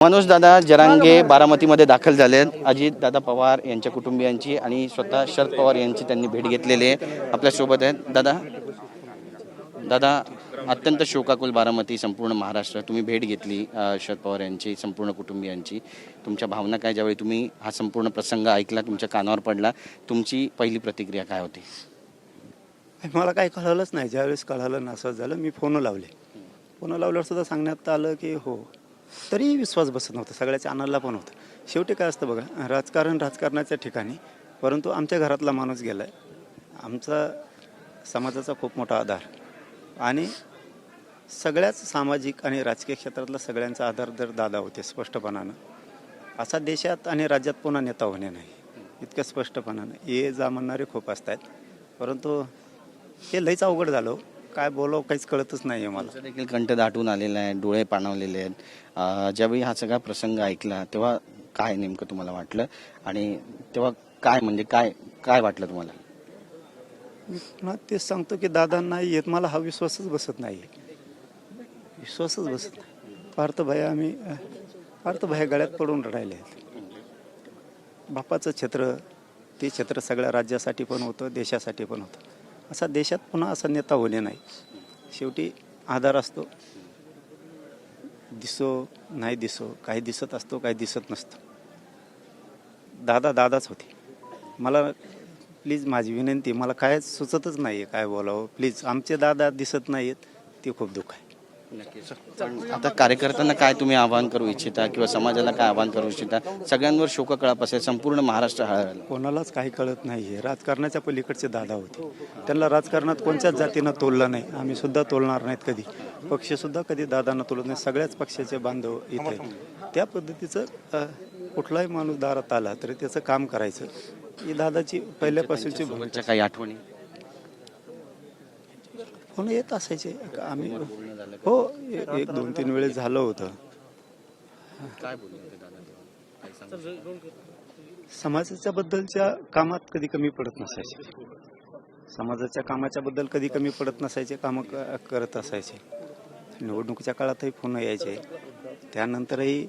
मनोज दादा जरांगे बारामतीमध्ये दाखल झाले आहेत। अजित दादा पवार यांच्या कुटुंबियांची आणि स्वतः शरद पवार यांची त्यांनी भेट घेतलेली आहे। आपल्या सोबत आहेत दादा अत्यंत शोकाकुल बारामती संपूर्ण महाराष्ट्र तुम्ही भेट घेतली शरद पवार यांची संपूर्ण कुटुंबियांची। तुमच्या भावना काय ज्यावेळी तुम्ही हा संपूर्ण प्रसंग ऐकला तुमच्या कानावर पडला तुमची पहिली प्रतिक्रिया काय होती? मला काही कळलंच नाही। ज्यावेळेस कळालं ना असं झालं मी फोन लावल्यावर सुद्धा सांगण्यात आलं की हो, तरी विश्वास बसत नव्हता। सगळ्याच्या आनंदला पण होतं। शेवटी काय असतं बघा, राजकारणाच्या ठिकाणी, परंतु आमच्या घरातला माणूस गेला आहे, आमचा समाजाचा खूप मोठा आधार आणि सगळ्याच सामाजिक आणि राजकीय क्षेत्रातला सगळ्यांचा आधार जर दादा होते स्पष्टपणानं, असा देशात आणि राज्यात पुन्हा नेता होणे नाही इतकं स्पष्टपणानं ये जा म्हणणारे खूप असतात, परंतु हे लईच अवघड झालं। काय बोलावं काहीच कळतच नाही आहे मला। देखील कंठ दाटून आलेला आहे, डोळे पाणावलेले आहेत। ज्यावेळी हा सगळा प्रसंग ऐकला तेव्हा काय नेमकं तुम्हाला वाटलं आणि तेव्हा काय म्हणजे काय काय वाटलं तुम्हाला? मी पुन्हा तेच सांगतो की दादांना येत मला हा विश्वासच बसत नाही, विश्वासच बसत नाही। पार्थ भया गळ्यात पडून राहिले आहेत। बापाचं छत्र ते छत्र सगळ्या राज्यासाठी पण होतं, देशासाठी पण होतं। असा देशात पुन्हा असा नेता होणे नाही। शेवटी आधार असतो, दिसो नाही दिसो, काही दिसत असतो काही दिसत नसतो। दादाच होते। मला प्लीज माझी विनंती, मला काय सुचतच नाही आहे काय बोलावं। प्लीज आमचे दादा दिसत नाहीत, ते खूप दुःख आहे। नक्कीच। आता कार्यकर्त्यांना काय तुम्ही आवाहन करू इच्छिता किंवा समाजाला काय आवाहन करू इच्छिता? सगळ्यांवर शोककळा पसरेल, संपूर्ण महाराष्ट्र हळहळला। कोणालाच काही कळत नाही आहे। राजकारणाच्या पलीकडचे दादा होते, त्यांना राजकारणात कोणत्याच जातीनं तोललं नाही। आम्ही सुद्धा तोलणार नाहीत कधी, पक्षसुद्धा कधी दादांना तोलत नाही। सगळ्याच पक्षाचे बांधव इथे त्या पद्धतीचं कुठलाही माणूस दारात आला तरी त्याचं काम करायचं ही दादाची पहिल्यापासूनची भूमिका। काही आठवणी फोन येत असायचे आम्ही, हो 1-2-3 वेळेस झालं होतं। काय बोलले समाजाच्या बद्दलच्या कामात कधी कमी पडत नसायचे, समाजाच्या कामाच्या बद्दल कधी कमी पडत नसायचे, कामं करत असायचे। निवडणुकीच्या काळातही फोन यायचे, त्यानंतरही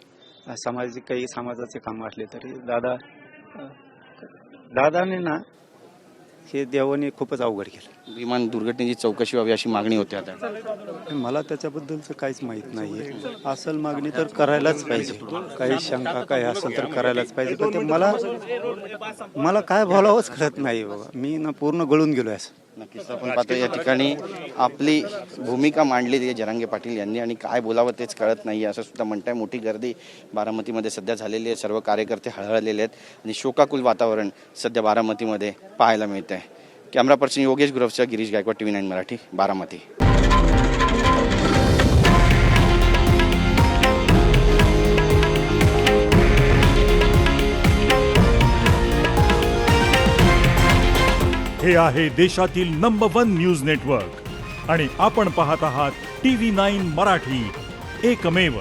काही समाजाचे कामं असले तरी दादाने ना हे देवाने खूपच अवघड केलं। विमान दुर्घटनेची चौकशी व्हावी अशी मागणी होती आता। मला त्याच्याबद्दलचं काहीच माहीत नाही आहे। असल मागणी तर करायलाच पाहिजे, काही शंका काही असेल तर करायलाच पाहिजे, पण ते मला काय बोलावंच कळत नाही बाबा। मी ना पूर्ण गळून गेलो आहे। नक्कीच आपण पाहतो या ठिकाणी आपली भूमिका मांडलेली आहे जरांगे पाटील यांनी आणि काय बोलावं तेच कळत नाही असं सुद्धा म्हणताय। मोठी गर्दी बारामतीमध्ये सध्या झालेली आहे, सर्व कार्यकर्ते हळहळलेले आहेत आणि शोकाकुल वातावरण सध्या बारामतीमध्ये पाहायला मिळत आहे। कॅमेरा पर्सन योगेश गुरवचा गिरीश गायकवाड, TV9 मराठी, बारामती। हे आहे देशातील नंबर 1 न्यूज नेटवर्क आणि आपण पाहत आहात TV9 मराठी, एकमेव।